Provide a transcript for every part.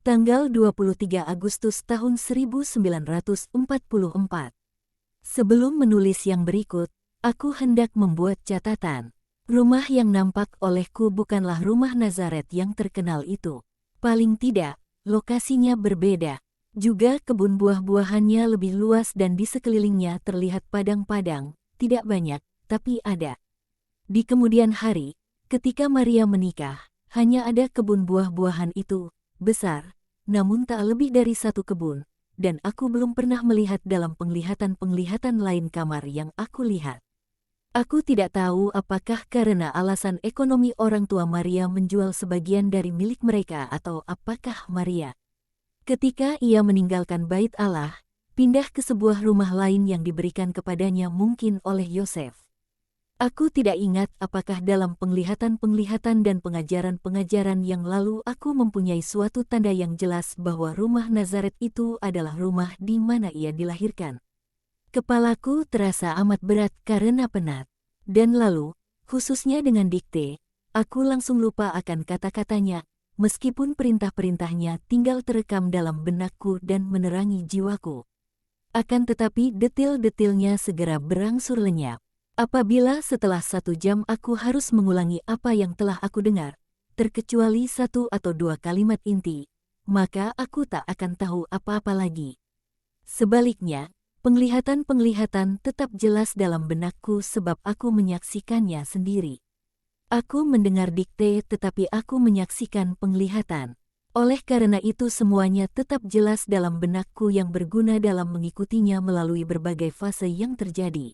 Tanggal 23 Agustus tahun 1944. Sebelum menulis yang berikut, aku hendak membuat catatan. Rumah yang nampak olehku bukanlah rumah Nazaret yang terkenal itu. Paling tidak, lokasinya berbeda. Juga kebun buah-buahannya lebih luas dan di sekelilingnya terlihat padang-padang, tidak banyak, tapi ada. Di kemudian hari, ketika Maria menikah, hanya ada kebun buah-buahan itu, besar, namun tak lebih dari satu kebun, dan aku belum pernah melihat dalam penglihatan-penglihatan lain kamar yang aku lihat. Aku tidak tahu apakah karena alasan ekonomi orang tua Maria menjual sebagian dari milik mereka atau apakah Maria, ketika ia meninggalkan Bait Allah, pindah ke sebuah rumah lain yang diberikan kepadanya mungkin oleh Yosef. Aku tidak ingat apakah dalam penglihatan-penglihatan dan pengajaran-pengajaran yang lalu aku mempunyai suatu tanda yang jelas bahwa rumah Nazaret itu adalah rumah di mana ia dilahirkan. Kepalaku terasa amat berat karena penat. Dan lalu, khususnya dengan dikte, aku langsung lupa akan kata-katanya, meskipun perintah-perintahnya tinggal terekam dalam benakku dan menerangi jiwaku. Akan tetapi detil-detilnya segera berangsur lenyap. Apabila setelah 1 jam aku harus mengulangi apa yang telah aku dengar, terkecuali 1 atau 2 kalimat inti, maka aku tak akan tahu apa-apa lagi. Sebaliknya, penglihatan-penglihatan tetap jelas dalam benakku sebab aku menyaksikannya sendiri. Aku mendengar dikte tetapi aku menyaksikan penglihatan. Oleh karena itu semuanya tetap jelas dalam benakku yang berguna dalam mengikutinya melalui berbagai fase yang terjadi.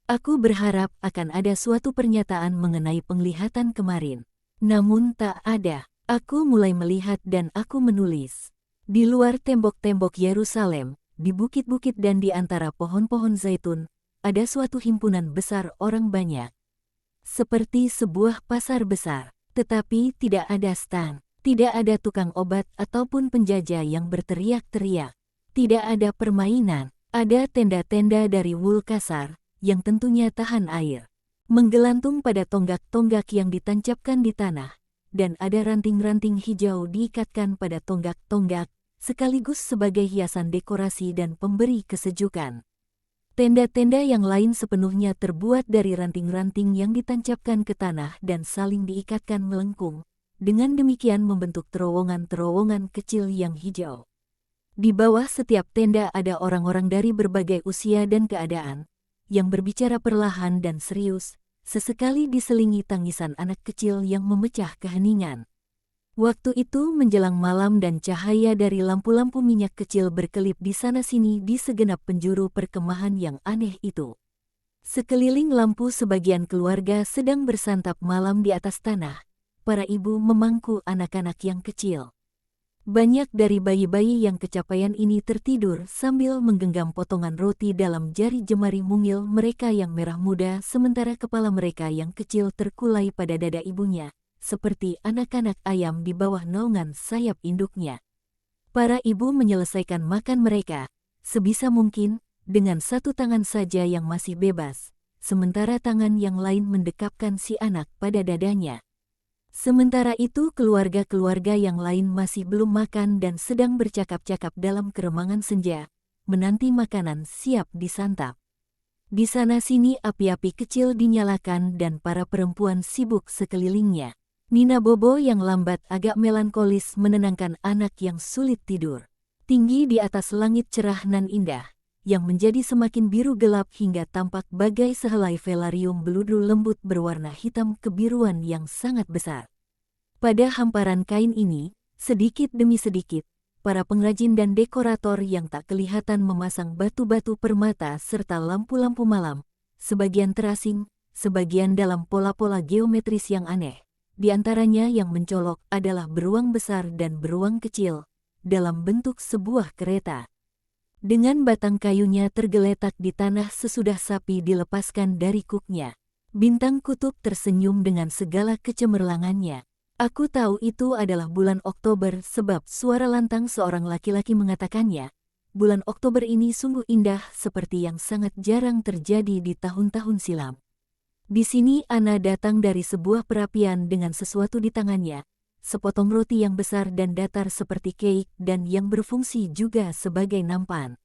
Aku berharap akan ada suatu pernyataan mengenai penglihatan kemarin. Namun tak ada. Aku mulai melihat dan aku menulis. Di luar tembok-tembok Yerusalem, di bukit-bukit dan di antara pohon-pohon zaitun, ada suatu himpunan besar orang banyak. Seperti sebuah pasar besar, tetapi tidak ada stan, tidak ada tukang obat ataupun penjajah yang berteriak-teriak. Tidak ada permainan, ada tenda-tenda dari wul kasar, yang tentunya tahan air, menggelantung pada tonggak-tonggak yang ditancapkan di tanah, dan ada ranting-ranting hijau diikatkan pada tonggak-tonggak, sekaligus sebagai hiasan dekorasi dan pemberi kesejukan. Tenda-tenda yang lain sepenuhnya terbuat dari ranting-ranting yang ditancapkan ke tanah dan saling diikatkan melengkung, dengan demikian membentuk terowongan-terowongan kecil yang hijau. Di bawah setiap tenda ada orang-orang dari berbagai usia dan keadaan, yang berbicara perlahan dan serius, sesekali diselingi tangisan anak kecil yang memecah keheningan. Waktu itu menjelang malam dan cahaya dari lampu-lampu minyak kecil berkelip di sana-sini di segenap penjuru perkemahan yang aneh itu. Sekeliling lampu sebagian keluarga sedang bersantap malam di atas tanah, para ibu memangku anak-anak yang kecil. Banyak dari bayi-bayi yang kecapaian ini tertidur sambil menggenggam potongan roti dalam jari jemari mungil mereka yang merah muda sementara kepala mereka yang kecil terkulai pada dada ibunya, seperti anak-anak ayam di bawah naungan sayap induknya. Para ibu menyelesaikan makan mereka, sebisa mungkin, dengan satu tangan saja yang masih bebas, sementara tangan yang lain mendekapkan si anak pada dadanya. Sementara itu keluarga-keluarga yang lain masih belum makan dan sedang bercakap-cakap dalam keremangan senja, menanti makanan siap disantap. Di sana-sini api-api kecil dinyalakan dan para perempuan sibuk sekelilingnya. Nina Bobo yang lambat agak melankolis menenangkan anak yang sulit tidur. Tinggi di atas langit cerah nan indah, yang menjadi semakin biru gelap hingga tampak bagai sehelai velarium beludu lembut berwarna hitam kebiruan yang sangat besar. Pada hamparan kain ini, sedikit demi sedikit, para pengrajin dan dekorator yang tak kelihatan memasang batu-batu permata serta lampu-lampu malam, sebagian terasing, sebagian dalam pola-pola geometris yang aneh. Di antaranya yang mencolok adalah beruang besar dan beruang kecil, dalam bentuk sebuah kereta. Dengan batang kayunya tergeletak di tanah sesudah sapi dilepaskan dari kuknya. Bintang kutub tersenyum dengan segala kecemerlangannya. Aku tahu itu adalah bulan Oktober sebab suara lantang seorang laki-laki mengatakannya. Bulan Oktober ini sungguh indah seperti yang sangat jarang terjadi di tahun-tahun silam. Di sini Ana datang dari sebuah perapian dengan sesuatu di tangannya, sepotong roti yang besar dan datar seperti keik dan yang berfungsi juga sebagai nampan.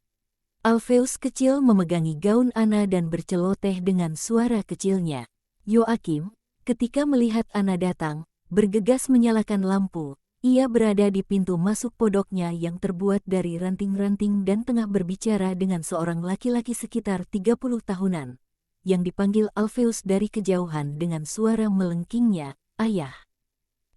Alpheus kecil memegangi gaun Anna dan berceloteh dengan suara kecilnya. Yoakim, ketika melihat Anna datang, bergegas menyalakan lampu. Ia berada di pintu masuk podoknya yang terbuat dari ranting-ranting dan tengah berbicara dengan seorang laki-laki sekitar 30 tahunan, yang dipanggil Alpheus dari kejauhan dengan suara melengkingnya, "Ayah."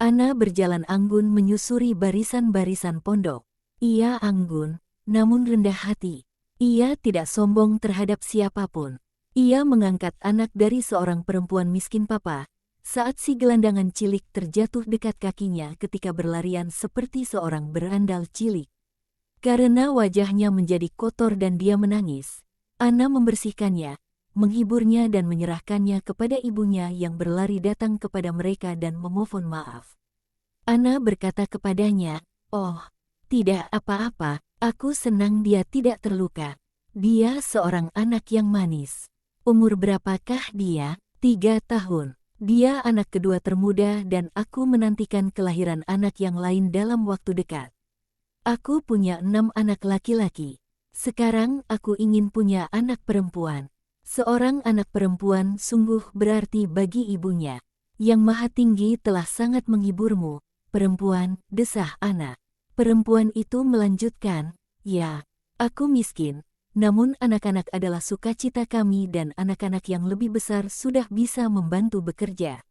Anna berjalan anggun menyusuri barisan-barisan pondok. Ia anggun, namun rendah hati. Ia tidak sombong terhadap siapapun. Ia mengangkat anak dari seorang perempuan miskin papa, saat si gelandangan cilik terjatuh dekat kakinya ketika berlarian seperti seorang berandal cilik. Karena wajahnya menjadi kotor dan dia menangis, Anna membersihkannya, menghiburnya dan menyerahkannya kepada ibunya yang berlari datang kepada mereka dan memohon maaf. Anna berkata kepadanya, "Oh, tidak apa-apa, aku senang dia tidak terluka. Dia seorang anak yang manis." "Umur berapakah dia?" "3 tahun. Dia anak kedua termuda dan aku menantikan kelahiran anak yang lain dalam waktu dekat. Aku punya 6 anak laki-laki. Sekarang aku ingin punya anak perempuan." "Seorang anak perempuan sungguh berarti bagi ibunya. Yang Maha Tinggi telah sangat menghiburmu, perempuan," desah Anna. Perempuan itu melanjutkan, "Ya, aku miskin. Namun anak-anak adalah sukacita kami dan anak-anak yang lebih besar sudah bisa membantu bekerja."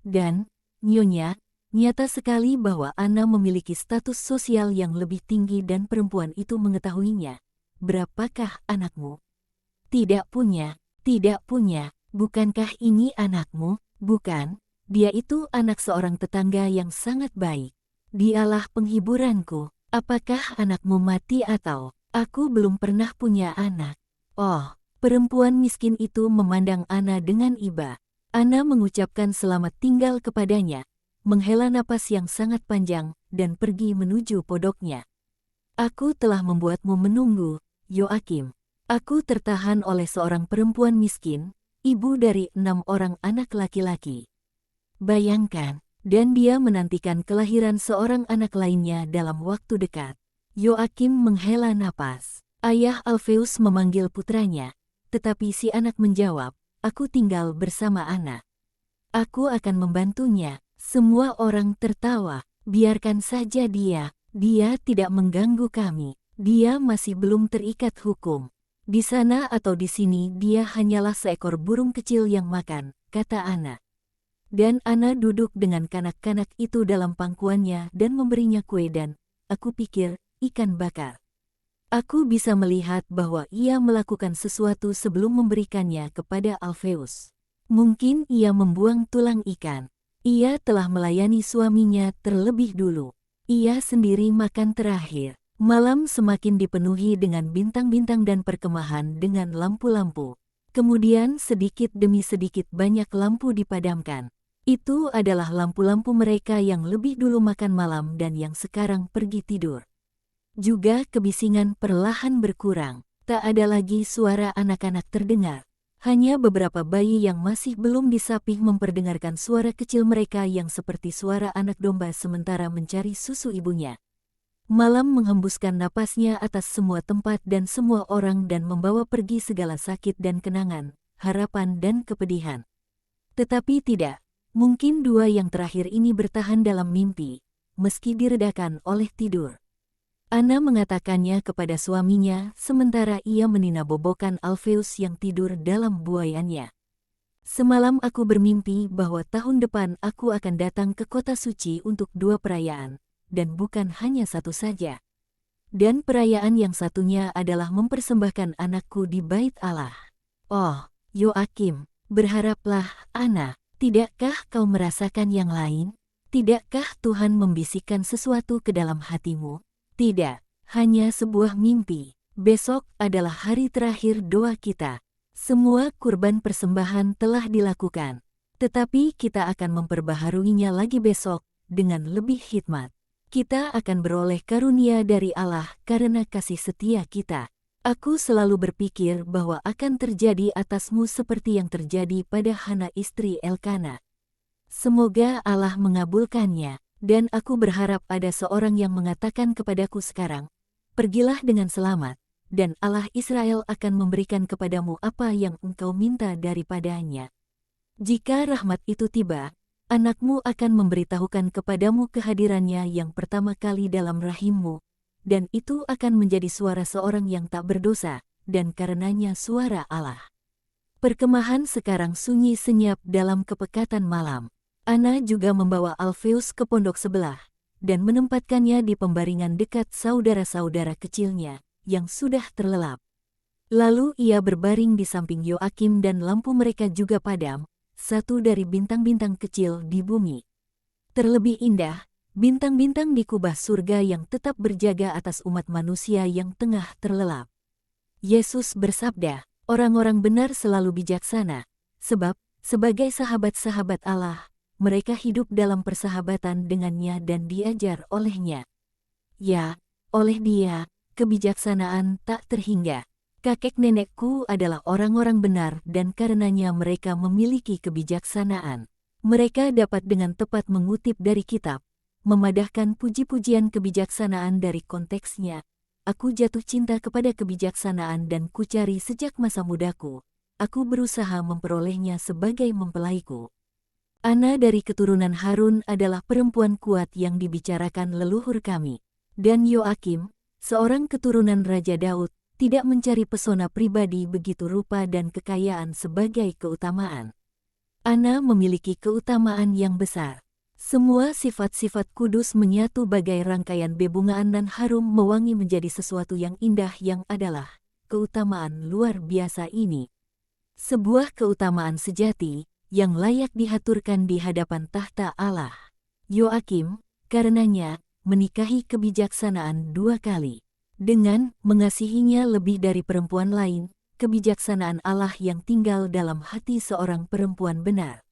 Dan, Nyonya, nyata sekali bahwa Anna memiliki status sosial yang lebih tinggi dan perempuan itu mengetahuinya. "Berapakah anakmu?" "Tidak punya, tidak punya." "Bukankah ini anakmu?" "Bukan, dia itu anak seorang tetangga yang sangat baik. Dialah penghiburanku." "Apakah anakmu mati atau?" "Aku belum pernah punya anak." "Oh." Perempuan miskin itu memandang Anna dengan iba. Anna mengucapkan selamat tinggal kepadanya, menghela napas yang sangat panjang, dan pergi menuju podoknya. "Aku telah membuatmu menunggu, Yoakim." "Aku tertahan oleh seorang perempuan miskin, ibu dari 6 orang anak laki-laki. Bayangkan." Dan dia menantikan kelahiran seorang anak lainnya dalam waktu dekat. Yoakim menghela napas. Ayah Alpheus memanggil putranya, tetapi si anak menjawab, "Aku tinggal bersama Anna. Aku akan membantunya." Semua orang tertawa. "Biarkan saja dia tidak mengganggu kami. Dia masih belum terikat hukum. Di sana atau di sini dia hanyalah seekor burung kecil yang makan," kata Anna. Dan Anna duduk dengan kanak-kanak itu dalam pangkuannya dan memberinya kue dan, aku pikir, ikan bakar. Aku bisa melihat bahwa ia melakukan sesuatu sebelum memberikannya kepada Alpheus. Mungkin ia membuang tulang ikan. Ia telah melayani suaminya terlebih dulu. Ia sendiri makan terakhir. Malam semakin dipenuhi dengan bintang-bintang dan perkemahan dengan lampu-lampu. Kemudian sedikit demi sedikit banyak lampu dipadamkan. Itu adalah lampu-lampu mereka yang lebih dulu makan malam dan yang sekarang pergi tidur. Juga kebisingan perlahan berkurang. Tak ada lagi suara anak-anak terdengar. Hanya beberapa bayi yang masih belum disapih memperdengarkan suara kecil mereka yang seperti suara anak domba sementara mencari susu ibunya. Malam menghembuskan napasnya atas semua tempat dan semua orang dan membawa pergi segala sakit dan kenangan, harapan dan kepedihan. Tetapi tidak, mungkin 2 yang terakhir ini bertahan dalam mimpi, meski diredakan oleh tidur. Anna mengatakannya kepada suaminya sementara ia meninabobokan Alpheus yang tidur dalam buayannya. "Semalam aku bermimpi bahwa tahun depan aku akan datang ke kota suci untuk 2 perayaan, dan bukan hanya 1 saja. Dan perayaan yang satunya adalah mempersembahkan anakku di Bait Allah." "Oh, Yoakim, berharaplah, Anna, tidakkah kau merasakan yang lain? Tidakkah Tuhan membisikkan sesuatu ke dalam hatimu?" "Tidak, hanya sebuah mimpi. Besok adalah hari terakhir doa kita. Semua kurban persembahan telah dilakukan. Tetapi kita akan memperbaharuinya lagi besok, dengan lebih hikmat. Kita akan beroleh karunia dari Allah karena kasih setia kita. Aku selalu berpikir bahwa akan terjadi atasmu seperti yang terjadi pada Hana istri Elkana. Semoga Allah mengabulkannya." Dan aku berharap ada seorang yang mengatakan kepadaku sekarang, pergilah dengan selamat, dan Allah Israel akan memberikan kepadamu apa yang engkau minta daripadanya. Jika rahmat itu tiba, anakmu akan memberitahukan kepadamu kehadirannya yang pertama kali dalam rahimmu, dan itu akan menjadi suara seorang yang tak berdosa, dan karenanya suara Allah. Perkemahan sekarang sunyi senyap dalam kepekatan malam. Ana juga membawa Alpheus ke pondok sebelah, dan menempatkannya di pembaringan dekat saudara-saudara kecilnya, yang sudah terlelap. Lalu ia berbaring di samping Yoakim dan lampu mereka juga padam, satu dari bintang-bintang kecil di bumi. Terlebih indah, bintang-bintang di kubah surga yang tetap berjaga atas umat manusia yang tengah terlelap. Yesus bersabda, orang-orang benar selalu bijaksana, sebab, sebagai sahabat-sahabat Allah, mereka hidup dalam persahabatan dengannya dan diajar olehnya. Ya, oleh dia, kebijaksanaan tak terhingga. Kakek nenekku adalah orang-orang benar dan karenanya mereka memiliki kebijaksanaan. Mereka dapat dengan tepat mengutip dari kitab, memadahkan puji-pujian kebijaksanaan dari konteksnya. Aku jatuh cinta kepada kebijaksanaan dan kucari sejak masa mudaku. Aku berusaha memperolehnya sebagai mempelaiku. Ana dari keturunan Harun adalah perempuan kuat yang dibicarakan leluhur kami. Dan Yoakim, seorang keturunan Raja Daud, tidak mencari pesona pribadi begitu rupa dan kekayaan sebagai keutamaan. Ana memiliki keutamaan yang besar. Semua sifat-sifat kudus menyatu bagai rangkaian bebungaan dan harum mewangi menjadi sesuatu yang indah yang adalah keutamaan luar biasa ini. Sebuah keutamaan sejati, yang layak dihaturkan di hadapan tahta Allah. Yoakim, karenanya, menikahi kebijaksanaan 2 kali. Dengan mengasihinya lebih dari perempuan lain, kebijaksanaan Allah yang tinggal dalam hati seorang perempuan benar.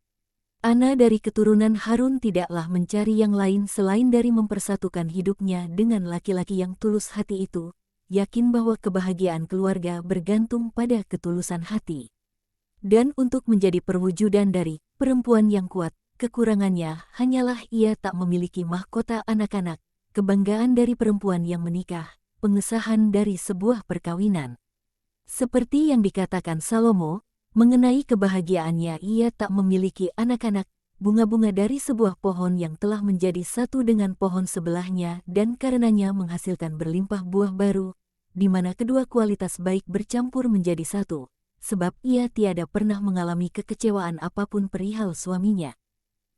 Ana dari keturunan Harun tidaklah mencari yang lain selain dari mempersatukan hidupnya dengan laki-laki yang tulus hati itu, yakin bahwa kebahagiaan keluarga bergantung pada ketulusan hati. Dan untuk menjadi perwujudan dari perempuan yang kuat, kekurangannya hanyalah ia tak memiliki mahkota anak-anak, kebanggaan dari perempuan yang menikah, pengesahan dari sebuah perkawinan. Seperti yang dikatakan Salomo, mengenai kebahagiaannya ia tak memiliki anak-anak, bunga-bunga dari sebuah pohon yang telah menjadi satu dengan pohon sebelahnya dan karenanya menghasilkan berlimpah buah baru, di mana kedua kualitas baik bercampur menjadi satu. Sebab ia tiada pernah mengalami kekecewaan apapun perihal suaminya.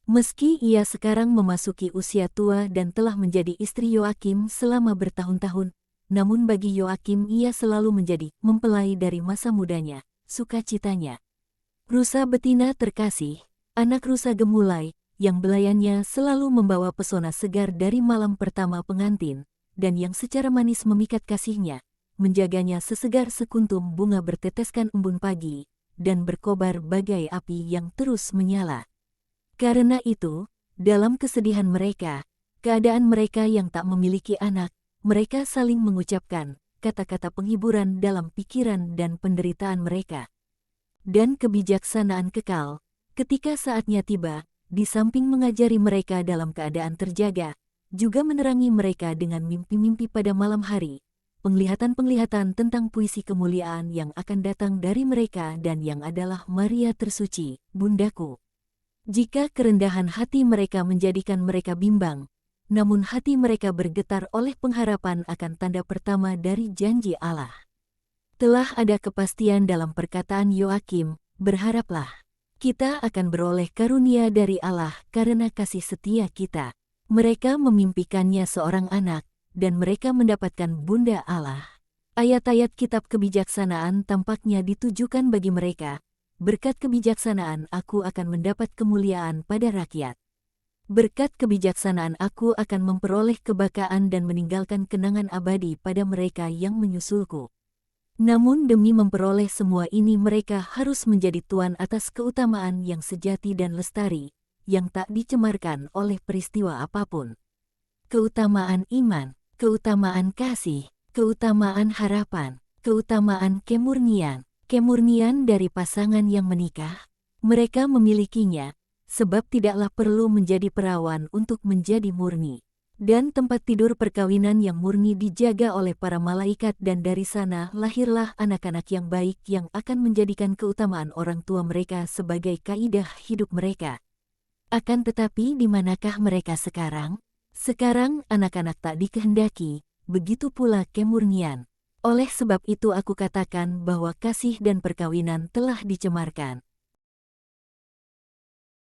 Meski ia sekarang memasuki usia tua dan telah menjadi istri Yoakim selama bertahun-tahun, namun bagi Yoakim ia selalu menjadi mempelai dari masa mudanya, sukacitanya. Rusa betina terkasih, anak rusa gemulai, yang belayannya selalu membawa pesona segar dari malam pertama pengantin, dan yang secara manis memikat kasihnya, menjaganya sesegar sekuntum bunga berteteskan embun pagi, dan berkobar bagai api yang terus menyala. Karena itu, dalam kesedihan mereka, keadaan mereka yang tak memiliki anak, mereka saling mengucapkan kata-kata penghiburan dalam pikiran dan penderitaan mereka. Dan kebijaksanaan kekal, ketika saatnya tiba, di samping mengajari mereka dalam keadaan terjaga, juga menerangi mereka dengan mimpi-mimpi pada malam hari, penglihatan-penglihatan tentang puisi kemuliaan yang akan datang dari mereka dan yang adalah Maria tersuci, bundaku. Jika kerendahan hati mereka menjadikan mereka bimbang, namun hati mereka bergetar oleh pengharapan akan tanda pertama dari janji Allah. Telah ada kepastian dalam perkataan Yoakim, berharaplah. Kita akan beroleh karunia dari Allah karena kasih setia kita. Mereka memimpikannya seorang anak, dan mereka mendapatkan bunda Allah. Ayat-ayat kitab kebijaksanaan tampaknya ditujukan bagi mereka. Berkat kebijaksanaan aku akan mendapat kemuliaan pada rakyat. Berkat kebijaksanaan aku akan memperoleh kebakaan dan meninggalkan kenangan abadi pada mereka yang menyusulku. Namun demi memperoleh semua ini mereka harus menjadi tuan atas keutamaan yang sejati dan lestari, yang tak dicemarkan oleh peristiwa apapun. Keutamaan iman, keutamaan kasih, keutamaan harapan, keutamaan kemurnian dari pasangan yang menikah. Mereka memilikinya, sebab tidaklah perlu menjadi perawan untuk menjadi murni. Dan tempat tidur perkawinan yang murni dijaga oleh para malaikat dan dari sana lahirlah anak-anak yang baik yang akan menjadikan keutamaan orang tua mereka sebagai kaidah hidup mereka. Akan tetapi di manakah mereka sekarang? Sekarang anak-anak tak dikehendaki, begitu pula kemurnian. Oleh sebab itu aku katakan bahwa kasih dan perkawinan telah dicemarkan.